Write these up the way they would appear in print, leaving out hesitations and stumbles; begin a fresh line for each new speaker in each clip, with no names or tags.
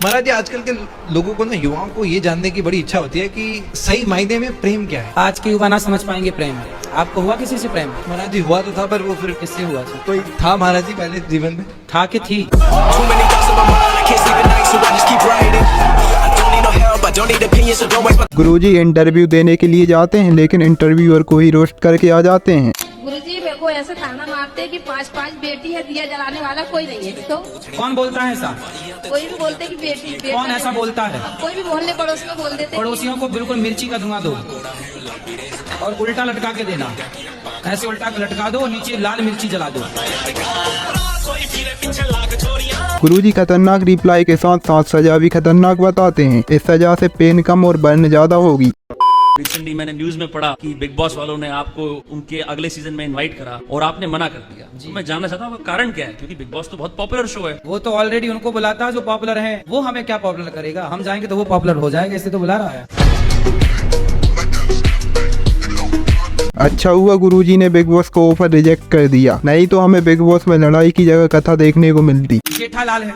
महाराज जी, आजकल के लोगों को ना, युवाओं को ये जानने की बड़ी इच्छा होती है कि सही मायने में प्रेम क्या है।
आज के युवा ना समझ पाएंगे प्रेम। आपको हुआ किसी से प्रेम?
महाराज जी हुआ तो था, पर वो फिर
किससे हुआ था?
कोई था महाराज जी पहले जीवन में।
था कि थी?
गुरुजी इंटरव्यू देने के लिए जाते हैं, लेकिन इंटरव्यूअर को ही रोस्ट करके आ जाते हैं।
गुरुजी मेरे को ऐसे ताना मारते हैं कि 5-5 बेटी है, दिया जलाने वाला कोई नहीं है। तो
कौन बोलता है ऐसा?
कोई भी बोलते कि बेटी
कौन ऐसा बोलता है?
कोई भी मोहल्ले पड़ोस में बोल देते।
पड़ोसियों को बिल्कुल मिर्ची का धुआं दो और उल्टा लटका के देना। ऐसे उल्टा लटका दो, नीचे लाल मिर्ची जला दो।
गुरुजी खतरनाक रिप्लाई के साथ साथ सजा भी खतरनाक बताते हैं। इस सजा से पेन कम और बर्न ज्यादा होगी।
रिसेंटली मैंने न्यूज में पढ़ा कि बिग बॉस वालों ने आपको उनके अगले सीजन में इनवाइट करा और आपने मना कर दिया। तो मैं जानना चाहता हूँ कारण क्या है, क्योंकि बिग बॉस तो बहुत पॉपुलर शो है।
वो तो ऑलरेडी उनको बुलाता है जो पॉपुलर है। वो हमें क्या पॉपुलर करेगा? हम जाएंगे तो वो पॉपुलर हो जाएगा, इसलिए तो बुला रहा है।
अच्छा हुआ गुरुजी ने बिग बॉस को ऑफर रिजेक्ट कर दिया, नहीं तो हमें बिग बॉस में लड़ाई की जगह कथा देखने को मिलती।
जेठालाल है,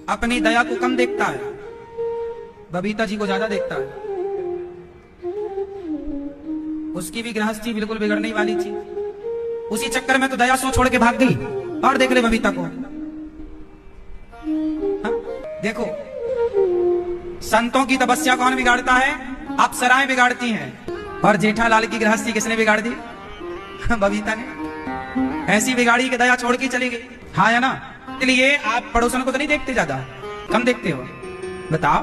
अपनी दया को कम देखता है, बबीता जी को ज्यादा देखता है। उसकी भी गृहस्थी बिल्कुल बिगड़ने वाली थी। उसी चक्कर में तो दया सो छोड़ के भाग गई। और देख ले बबीता को। हाँ? देखो, संतों की तपस्या कौन बिगाड़ता है? अप्सराएं बिगाड़ती हैं। और जेठालाल की गृहस्थी किसने बिगाड़ दी? बबीता ने। ऐसी बिगाड़ी कि दया छोड़ के चली गई। हाँ या ना? इसलिए आप पड़ोसन को तो नहीं देखते, ज्यादा कम देखते हो। बताओ,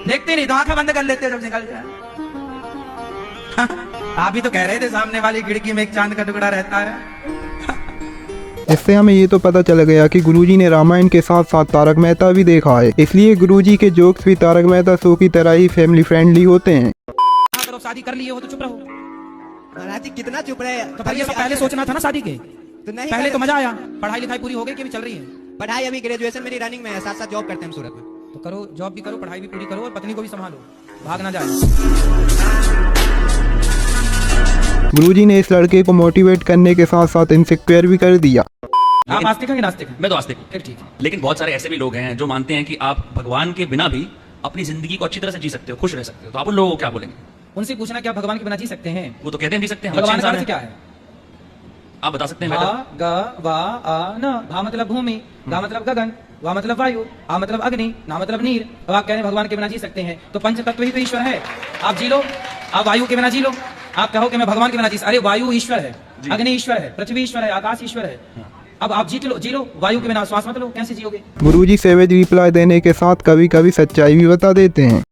देखते नहीं तो आंखें बंद कर लेते हो जब निकल जाए। आप ही तो कह रहे थे सामने वाली खिड़की में एक चांद का टुकड़ा रहता है।
इससे हमें ये तो पता चल गया कि गुरुजी ने रामायण के साथ साथ तारक मेहता भी देखा है, इसलिए गुरुजी के जोक्स भी तारक मेहता शो की तरह ही फैमिली फ्रेंडली होते हैं।
अगर शादी कर लिए हो तो चुप रहो।
महाराज जी कितना चुप रहे?
तो फिर ये सब पहले सोचना था ना शादी के।
तो नहीं,
पहले तो मजा आया। पढ़ाई लिखाई पूरी हो गई कि अभी चल रही है?
पढ़ाई अभी ग्रेजुएशन मेरी रनिंग में है, साथ साथ जॉब करते हैं हम सूरत में।
तो करो, जॉब भी करो, पढ़ाई भी पूरी करो और पत्नी को भी संभालो, भाग ना जाए।
गुरुजी ने इस लड़के को मोटिवेट करने के साथ साथ इनसिक्योर भी कर दिया।
आप आस्तिक हैं कि नास्तिक हैं?
मैं तो आस्तिक हूँ।
ठीक है।
लेकिन बहुत सारे ऐसे भी लोग हैं जो मानते हैं कि आप भगवान के बिना भी अपनी जिंदगी को अच्छी तरह से जी सकते हो, खुश रह सकते हो। तो आप उन लोगों को क्या बोलेंगे?
उनसे पूछना क्या भगवान के बिना जी सकते हैं?
वो तो कहते हैं जी सकते हैं, हम अच्छे
भगवान का
इंसान
अर्थ
हैं।
क्या है?
आप बता सकते हैं
भा,
मैडम?
ग, वा, आ, न। भा मतलब भूमि, गा मतलब गगन, वा मतलब वायु, आ मतलब अग्नि, ना मतलब नीर। अब आप कह रहे हैं भगवान के बिना जी सकते हैं, तो पंच तत्व ही तो ईश्वर है। आप जी लो, आप वायु के बिना जी लो। आप कहो कि मैं भगवान के बिना जी, अरे वायु ईश्वर है, अग्नि ईश्वर है, पृथ्वी ईश्वर है, आकाश ईश्वर है। अब आप जी लो वायु के बिना, श्वास मत लो, कैसे जियोगे?
गुरुजी सेवेज रिप्लाई देने के साथ कभी कभी सच्चाई भी बता देते हैं।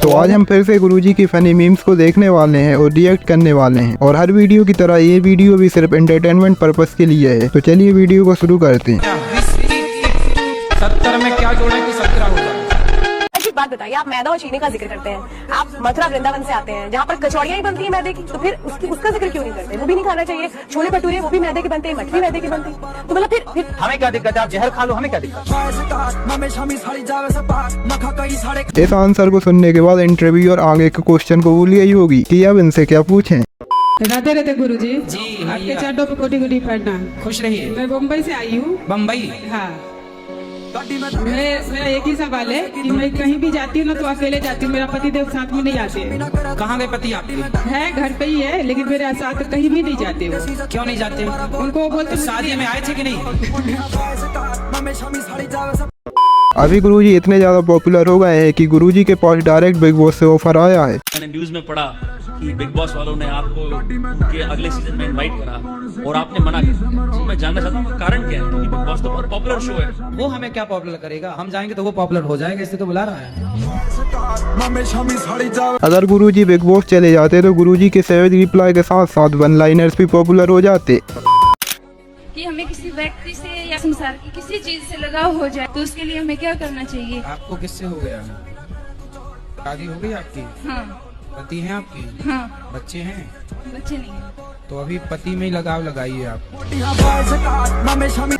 तो आज हम फिर से गुरुजी की फनी मीम्स को देखने वाले हैं और रिएक्ट करने वाले हैं, और हर वीडियो की तरह ये वीडियो भी सिर्फ एंटरटेनमेंट पर्पस के लिए है। तो चलिए वीडियो को शुरू करते हैं।
70 में क्या जोड़ा कि 17 हो जाए?
अच्छी बात बताइए, आप मैदा और चीनी का जिक्र करते हैं, आप मथुरा वृंदावन से आते हैं जहाँ पर कचौड़ियाँ ही बनती है मैदे की, तो फिर उसका जिक्र क्यों नहीं करते? वो भी नहीं खाना चाहिए। छोले भटूरे वो भी मैदे के बनते हैं, मठरी मैदे की बनती है, तो मतलब फिर
हमें क्या दिक्कत है? आप जहर खा लो, हमें क्या दिक्कत?
इस आंसर को सुनने के बाद इंटरव्यू और आगे के क्वेश्चन को भूल गई होगी कि अब इनसे क्या पूछें।
राधे राधे गुरुजी।
जी
आपके चरणों पे कोटि कोटि प्रणाम।
खुश रहिए।
मैं मुंबई से आई हूँ।
बम्बई?
हाँ, मेरा एक ही सवाल है कि मैं कहीं भी जाती हूँ ना तो अकेले जाती हूँ, मेरा पति देव साथ में नहीं जाते।
कहाँ गए पति आपके?
है घर पे ही है, लेकिन मेरे साथ कहीं भी नहीं जाते वो।
क्यों नहीं जाते?
उनको बोलते
शादी में आए थे कि नहीं?
अभी गुरुजी इतने ज्यादा पॉपुलर हो गए हैं कि गुरुजी के पास डायरेक्ट बिग बॉस से ऑफर आया है।
मैंने न्यूज में पढ़ा कि बिग बॉस वालों ने आपको उनके अगले सीजन में इनवाइट करा और आपने मना कर दिया। तो मैं जानना चाहता हूँ कारण क्या है, क्योंकि बिग बॉस तो बहुत पॉपुलर शो है।
वो हमें क्या पॉपुलर करेगा? हम जाएंगे तो वो पॉपुलर हो जाएगा, इसलिए तो बुला रहा है।
अगर गुरुजी बिग बॉस चले जाते तो गुरुजी के सेवेज रिप्लाई के साथ साथ वन लाइनर्स भी पॉपुलर हो जाते।
कि हमें किसी व्यक्ति से या संसार की किसी चीज से लगाव हो जाए, तो उसके लिए हमें क्या करना चाहिए?
आपको किससे हो गया? शादी हो गई आपकी?
हाँ।
पति हैं आपके?
हाँ।
बच्चे हैं?
बच्चे नहीं हैं।
तो अभी पति में ही लगाव लगाइए आप।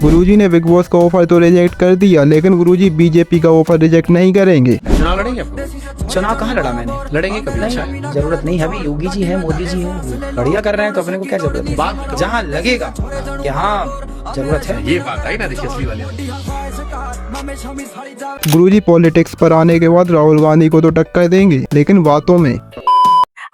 गुरुजी ने बिग बॉस का ऑफर तो रिजेक्ट कर दिया, लेकिन गुरुजी बीजेपी का ऑफर रिजेक्ट नहीं करेंगे।
चुनाव लड़ेंगे आप? चुनाव कहाँ लड़ा मैंने? लड़ेंगे कभी? अच्छा, जरूरत नहीं है अभी। योगी जी है, मोदी जी है, बढ़िया कर रहे हैं, तो अपने को क्या जरूरत है? बात जहाँ लगेगा कि हाँ जरूरत है, ये बात आई ना दिलचस्पी वाली।
गुरुजी पॉलिटिक्स पर आने के बाद राहुल गांधी को तो टक्कर देंगे, लेकिन बातों में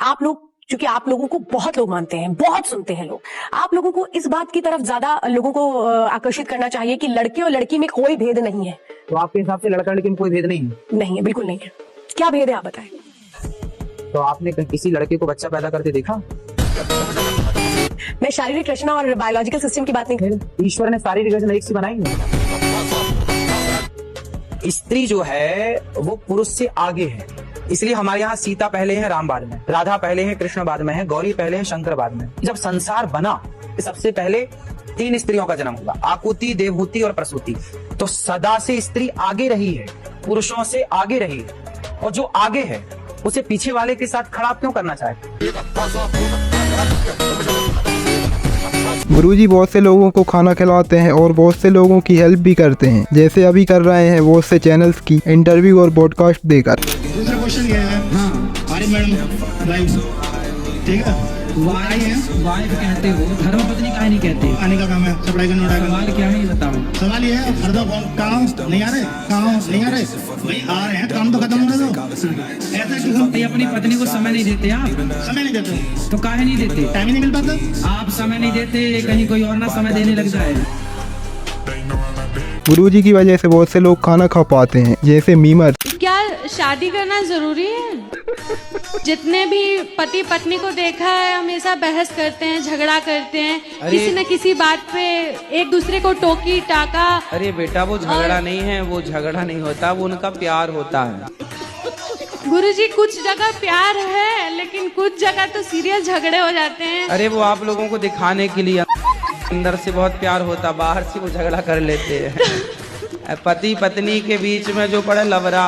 आप लोग, क्योंकि आप लोगों को बहुत लोग मानते हैं, बहुत सुनते हैं लोग, आप लोगों को इस बात की तरफ ज्यादा लोगों को आकर्षित करना चाहिए कि लड़के और लड़की में कोई भेद नहीं है।
तो आपके हिसाब से लड़का लड़की में कोई भेद नहीं है?
नहीं है, बिल्कुल नहीं है। क्या भेद है आप बताएं?
तो आपने किसी लड़के को बच्चा पैदा करते देखा?
मैं शारीरिक रचना और बायोलॉजिकल सिस्टम की बात नहीं कर रही।
ईश्वर ने शारीरिक रचना एक सी बनाई है। स्त्री जो है वो पुरुष से आगे है, इसलिए हमारे यहाँ सीता पहले है, राम बाद में, राधा पहले है, कृष्ण बाद में है, गौरी पहले है, शंकर बाद में। जब संसार बना तो सबसे पहले 3 स्त्रियों का जन्म हुआ, आकुति, देवहूति और प्रसूति। तो सदा से स्त्री आगे रही है, पुरुषों से आगे रही है, और जो आगे है उसे पीछे वाले के साथ खड़ा क्यों करना चाहते?
गुरुजी बहुत से लोगों को खाना खिलाते हैं और बहुत से लोगों की हेल्प भी करते हैं, जैसे अभी कर रहे हैं बहुत से चैनल्स की इंटरव्यू और पॉडकास्ट देकर।
दूसरा क्वेश्चन ये है, अरे मैडम वाइफ, ठीक है,
वाइफ कहते हो, धर्मपत्नी काहे नहीं कहते?
आने का काम है, सप्लाई करना उठाएगा।
सवाल क्या है ये बताओ।
सवाल ये है, हरदम काम नहीं आ रहे, काम नहीं आ रहे, भाई आ रहे हैं, काम तो खत्म हो रहे। तो ऐसा क्यों?
अपनी पत्नी को समय नहीं देते आप?
समय नहीं देते
तो काहे नहीं देते?
टाइम ही नहीं मिल पाता।
आप समय नहीं देते, कहीं कोई और ना समय देने लग जाए।
गुरुजी की वजह से बहुत से लोग खाना खा पाते हैं, जैसे मीमर।
क्या शादी करना जरूरी है? जितने भी पति पत्नी को देखा है हमेशा बहस करते हैं, झगड़ा करते हैं, किसी न किसी बात पे एक दूसरे को टोकी टाका।
अरे बेटा वो झगड़ा नहीं है, वो झगड़ा नहीं होता, वो उनका प्यार होता है।
गुरुजी कुछ जगह प्यार है, लेकिन कुछ जगह तो सीरियस झगड़े हो जाते हैं।
अरे वो आप लोगों को दिखाने के लिए, अंदर से बहुत प्यार होता, बाहर से वो झगड़ा कर लेते हैं। पति पत्नी के बीच में जो पड़े लवरा।